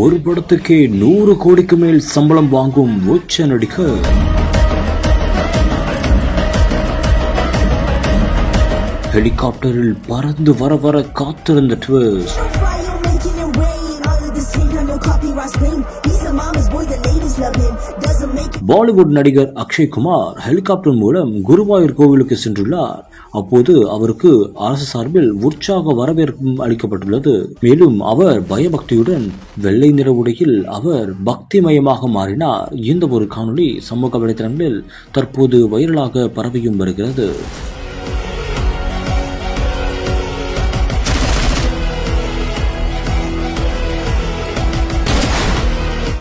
ஒரு படத்துக்கே 100 கோடிக்கு மேல் சம்பளம் வாங்கும் உச்ச நடிகர். ஹெலிகாப்டரில் பறந்து வர காத்திருந்த ட்விஸ்ட். பாலிவுட் நடிகர் அக்ஷய் குமார் ஹெலிகாப்டர் மூலம் குருவாயூர் கோவிலுக்கு சென்றுள்ளார். அப்போது அவருக்கு அரசு சார்பில் உற்சாக வரவேற்பும் அளிக்கப்பட்டுள்ளது. மேலும் அவர் பயபக்தியுடன் வெள்ளை நிற உடையில் அவர் பக்திமயமாக மாறினார். இந்த ஒரு காணொளி சமூக வலைதளங்களில் தற்போது வைரலாக பரவியும் வருகிறது.